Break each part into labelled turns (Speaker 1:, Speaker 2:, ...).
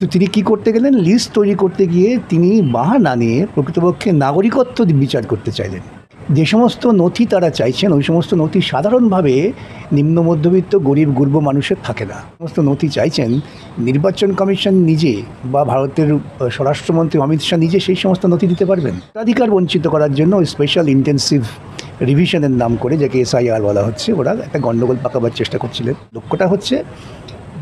Speaker 1: তো তিনি কি করতে গেলেন, লিস্ট তৈরি করতে গিয়ে তিনি বাহানা নিয়ে প্রকৃতপক্ষে নাগরিকত্ব বিচার করতে চাইলেন। যে সমস্ত নথি তারা চাইছেন ওই সমস্ত নথি সাধারণভাবে নিম্ন মধ্যবিত্ত গরিব গুরব মানুষের থাকে না। সমস্ত নথি চাইছেন নির্বাচন কমিশন নিজে বা ভারতের স্বরাষ্ট্রমন্ত্রী অমিত শাহ নিজে সেই সমস্ত নথি দিতে পারবেন। অধিকার বঞ্চিত করার জন্য ওই স্পেশাল ইন্টেন্সিভ রিভিশনের নাম করে, যাকে SIR বলা হচ্ছে, ওরা একটা গণ্ডগোল পাকাবার চেষ্টা করছিলেন। লক্ষ্যটা হচ্ছে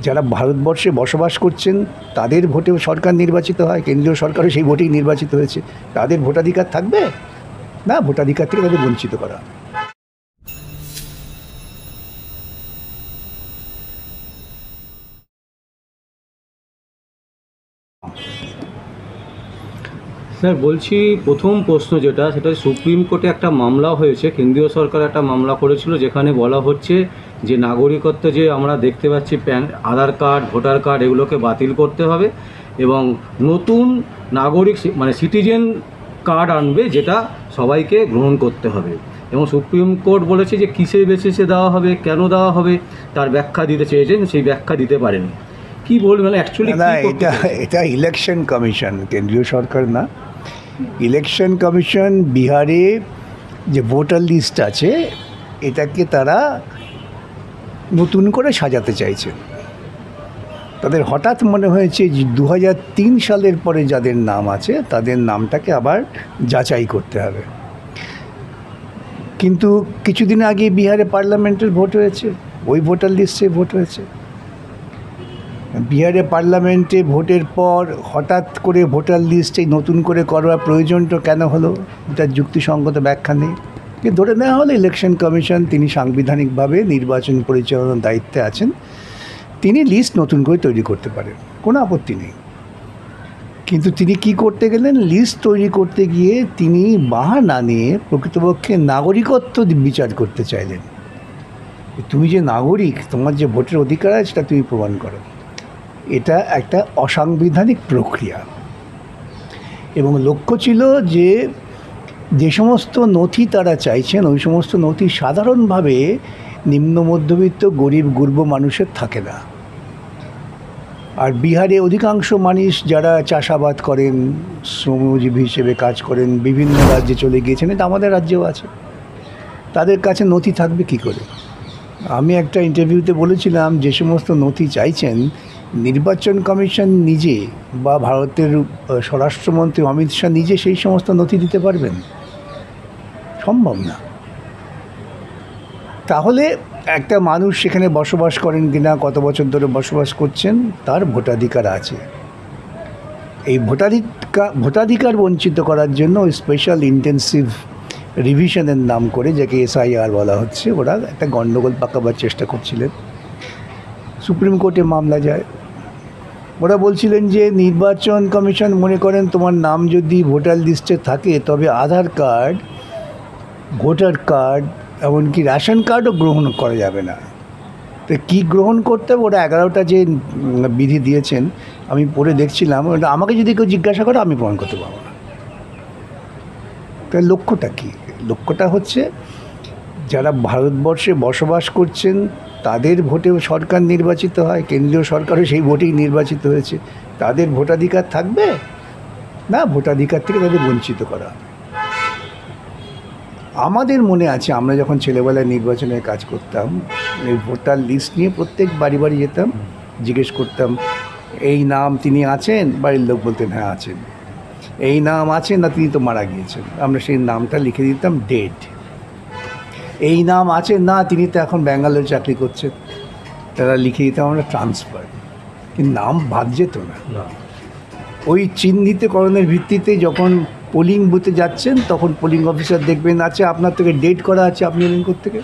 Speaker 1: যারা ভারতবর্ষে বসবাস করছেন তাদের ভোটে সরকার নির্বাচিত হয়, কেন্দ্রীয় সরকারও সেই ভোটেই নির্বাচিত হয়েছে, তাদের ভোটাধিকার থাকবে না, ভোটাধিকার থেকে তাদের বঞ্চিত করা।
Speaker 2: স্যার বলছি, প্রথম প্রশ্ন সেটা সুপ্রিম কোর্টে একটা মামলা হয়েছে, কেন্দ্রীয় সরকার একটা মামলা করেছিল, যেখানে বলা হচ্ছে যে নাগরিকত্ব যে আমরা দেখতে পাচ্ছি আধার কার্ড, ভোটার কার্ড, এগুলোকে বাতিল করতে হবে এবং নতুন নাগরিক মানে সিটিজেন কার্ড আনবে, যেটা সবাইকে গ্রহণ করতে হবে। এবং সুপ্রিম কোর্ট বলেছে যে কিসের বেসিসে দেওয়া হবে, কেন দেওয়া হবে, তার ব্যাখ্যা দিতে চেয়েছেন, সেই ব্যাখ্যা দিতে পারেনি। কি বলবেন অ্যাকচুয়ালি?
Speaker 1: না, এটা ইলেকশন কমিশন, কেন্দ্রীয় সরকার না। ইলেকশন কমিশন বিহারে যে ভোটার লিস্ট আছে এটাকে তারা নতুন করে সাজাতে চাইছেন। তাদের হঠাৎ মনে হয়েছে যে 2003 সালের পরে যাদের নাম আছে তাদের নামটাকে আবার যাচাই করতে হবে। কিন্তু কিছুদিন আগে বিহারে পার্লামেন্টের ভোট হয়েছে, ওই ভোটার লিস্টে ভোট হয়েছে। বিহারে পার্লামেন্টে ভোটের পর হঠাৎ করে ভোটার লিস্টে নতুন করে করার প্রয়োজনটা কেন হলো, এটার যুক্তিসঙ্গত ব্যাখ্যা নেই। ধরে নেওয়া হলো ইলেকশন কমিশন, তিনি সাংবিধানিকভাবে নির্বাচন পরিচালনার দায়িত্বে আছেন, তিনি লিস্ট নতুন করে তৈরি করতে পারেন, কোনো আপত্তি নেই। কিন্তু তিনি কি করতে গেলেন, লিস্ট তৈরি করতে গিয়ে তিনি বাহানা নিয়ে প্রকৃতপক্ষে নাগরিকত্ব বিচার করতে চাইলেন। তুমি যে নাগরিক, তোমার যে ভোটের অধিকার আছে সেটা তুমি প্রমাণ করো। এটা একটা অসাংবিধানিক প্রক্রিয়া এবং লক্ষ্য ছিল যে যে সমস্ত নথি তারা চাইছেন ওই সমস্ত নথি সাধারণভাবে নিম্ন মধ্যবিত্ত গরিব গুরব মানুষের থাকে না। আর বিহারে অধিকাংশ মানুষ যারা চাষাবাদ করেন, শ্রমজীবী হিসেবে কাজ করেন, বিভিন্ন রাজ্যে চলে গিয়েছেন, এটা আমাদের রাজ্যেও আছে, তাদের কাছে নথি থাকবে কি করে? আমি একটা ইন্টারভিউতে বলেছিলাম যে সমস্ত নথি চাইছেন নির্বাচন কমিশন নিজে বা ভারতের স্বরাষ্ট্রমন্ত্রী অমিত শাহ নিজে সেই সমস্ত নথি দিতে পারবেন? সম্ভব না। তাহলে একটা মানুষ সেখানে বসবাস করেন কিনা, কত বছর ধরে বসবাস করছেন, তার ভোটাধিকার আছে। এই ভোটাধিকার বঞ্চিত করার জন্য ওই স্পেশাল ইন্টেন্সিভ রিভিশনের নাম করে, যাকে SIR বলা হচ্ছে, ওরা একটা গণ্ডগোল পাকাবার চেষ্টা করছিলেন। সুপ্রিম কোর্টে মামলা যায়। ওরা বলছিলেন যে নির্বাচন কমিশন মনে করেন তোমার নাম যদি ভোটার লিস্টে থাকে তবে আধার কার্ড, ভোটার কার্ড, এমনকি রেশন কার্ডও গ্রহণ করা যাবে না। তো কী গ্রহণ করতে হবে, ওরা 11টা যে বিধি দিয়েছেন আমি পড়ে দেখছিলাম, ওটা আমাকে যদি কেউ জিজ্ঞাসা করে আমি প্রমাণ করতে পারবো না। তার লক্ষ্যটা কী? লক্ষ্যটা হচ্ছে যারা ভারতবর্ষে বসবাস করছেন তাদের ভোটে সরকার নির্বাচিত হয়, কেন্দ্রীয় সরকারও সেই ভোটেই নির্বাচিত হয়েছে, তাদের ভোটাধিকার থাকবে না, ভোটাধিকার থেকে তাদের বঞ্চিত করা। আমাদের মনে আছে আমরা যখন ছেলেবেলায় নির্বাচনের কাজ করতাম, এই ভোটার লিস্ট নিয়ে প্রত্যেক বাড়ি বাড়ি যেতাম, জিজ্ঞেস করতাম এই নাম তিনি আছেন, বাড়ির লোক বলতেন হ্যাঁ আছেন। এই নাম আছেন না, তিনি তো মারা গিয়েছেন, আমরা সেই নামটা লিখে দিতাম ডেট। এই নাম আছে না, তিনি তো এখন ব্যাঙ্গালোর চাকরি করছেন, তারা লিখে দিতাম আমরা ট্রান্সফার। কিন্তু নাম বাদ যেত না। ওই চিহ্নিতকরণের ভিত্তিতে যখন পোলিং বুথে যাচ্ছেন তখন পোলিং অফিসার দেখবেন আছে আপনার থেকে ডেট করা আছে, আপনি এলেন কোত্থেকে।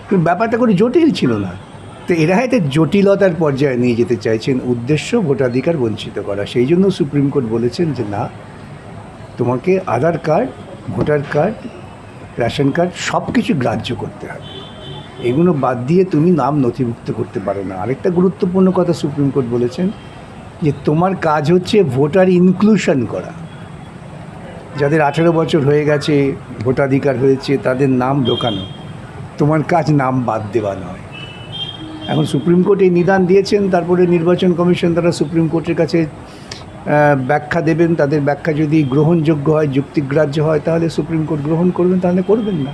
Speaker 1: কিন্তু ব্যাপারটা কোনো জটিল ছিল না। তো এরা একটা জটিলতার পর্যায়ে নিয়ে যেতে চাইছেন, উদ্দেশ্য ভোটাধিকার বঞ্চিত করা। সেই জন্য সুপ্রিম কোর্ট বলেছেন যে না, তোমাকে Aadhaar card, voter card, ration card সব কিছু গ্রাহ্য করতে হবে, এগুলো বাদ দিয়ে তুমি নাম নথিভুক্ত করতে পারো না। আরেকটা গুরুত্বপূর্ণ কথা সুপ্রিম কোর্ট বলেছেন যে তোমার কাজ হচ্ছে ভোটার ইনক্লুশন করা, যাদের 18 বছর হয়ে গেছে, ভোটাধিকার হয়েছে, তাদের নাম ঢোকানো, তোমার কাজ নাম বাদ দেওয়া নয়। এখন সুপ্রিম কোর্ট এই নিদান দিয়েছেন, তারপরে নির্বাচন কমিশন তারা সুপ্রিম কোর্টের কাছে ব্যাখ্যা দেবেন। তাদের ব্যাখ্যা যদি গ্রহণযোগ্য হয়, যুক্তিগ্রাহ্য হয়, তাহলে সুপ্রিম কোর্ট গ্রহণ করবেন, তাহলে করবেন না।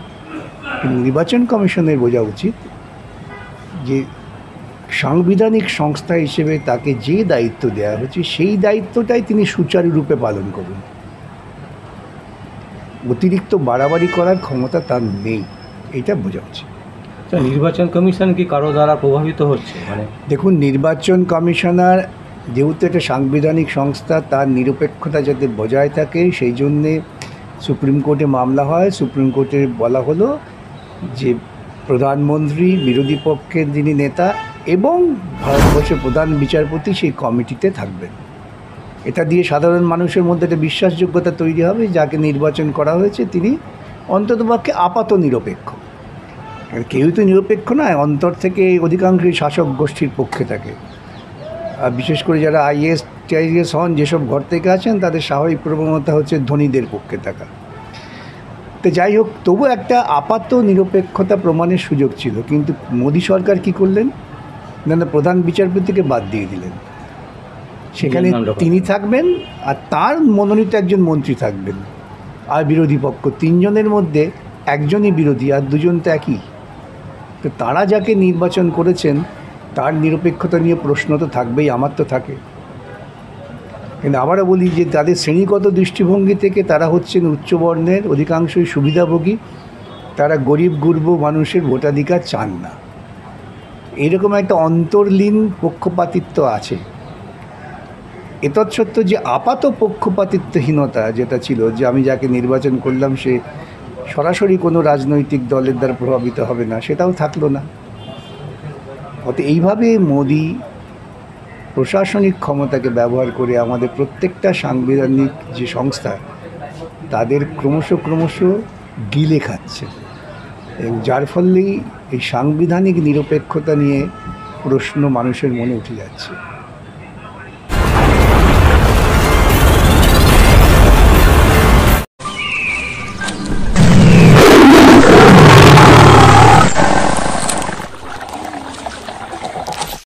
Speaker 1: কিন্তু নির্বাচন কমিশনের বোঝা উচিত যে সাংবিধানিক সংস্থা হিসেবে তাকে যে দায়িত্ব দেওয়া হয়েছে সেই দায়িত্বটাই তিনি সুচারুরূপে পালন করুন। অতিরিক্ত বাড়াবাড়ি করার ক্ষমতা তার নেই, এটা বোঝা উচিত।
Speaker 2: স্যার, নির্বাচন কমিশন কি কারো দ্বারা প্রভাবিত হচ্ছে? মানে
Speaker 1: দেখুন, নির্বাচন কমিশনার যেহেতু একটা সাংবিধানিক সংস্থা, তার নিরপেক্ষতা যাতে বজায় থাকে সেই জন্যে সুপ্রিম কোর্টে মামলা হয়। সুপ্রিম কোর্টে বলা হলো যে প্রধানমন্ত্রী, বিরোধী পক্ষের যিনি নেতা এবং ভারতবর্ষের প্রধান বিচারপতি সেই কমিটিতে থাকবেন। এটা দিয়ে সাধারণ মানুষের মধ্যে একটা বিশ্বাসযোগ্যতা তৈরি হবে, যাকে নির্বাচন করা হয়েছে তিনি অন্ততপক্ষে আপাত নিরপেক্ষ। কেউই তো নিরপেক্ষ নয়, অন্তর থেকে অধিকাংশই শাসক গোষ্ঠীর পক্ষে থাকে। আর বিশেষ করে যারা টিআইএস হন, যেসব ঘর থেকে আছেন, তাদের স্বাভাবিক প্রবণতা হচ্ছে ধনীদের পক্ষে থাকা। তো যাই হোক, তবু একটা আপাত নিরপেক্ষতা প্রমাণের সুযোগ ছিল। কিন্তু মোদী সরকার কি করলেন না, প্রধান বিচারপতিকে বাদ দিয়ে দিলেন। সেখানে তিনি থাকবেন আর তার মনোনীত একজন মন্ত্রী থাকবেন, আর বিরোধী পক্ষ তিনজনের মধ্যে একজনই বিরোধী আর দুজন তো একই। তো তারা যাকে নির্বাচন করেছেন তার নিরপেক্ষতা নিয়ে প্রশ্ন তো থাকবেই, আমার তো থাকে। কিন্তু আবারও বলি যে তাদের শ্রেণীগত দৃষ্টিভঙ্গি থেকে তারা হচ্ছেন উচ্চবর্ণের, অধিকাংশই সুবিধাভোগী, তারা গরিব গুরব মানুষের ভোটাধিকার চান না। এরকম একটা অন্তর্লীন পক্ষপাতিত্ব আছে। এতৎসত্ত্ব যে আপাত পক্ষপাতিত্বহীনতা যেটা ছিল, যে আমি যাকে নির্বাচন করলাম সে সরাসরি কোনো রাজনৈতিক দলের দ্বারা প্রভাবিত হবে না, সেটাও থাকলো না। অতএব এইভাবে মোদি প্রশাসনিক ক্ষমতাকে ব্যবহার করে আমাদের প্রত্যেকটা সাংবিধানিক যে সংস্থা তাদের ক্রমশ গিলে খাচ্ছে, এবং যার ফলেই এই সাংবিধানিক নিরপেক্ষতা নিয়ে প্রশ্ন মানুষের মনে উঠে যাচ্ছে।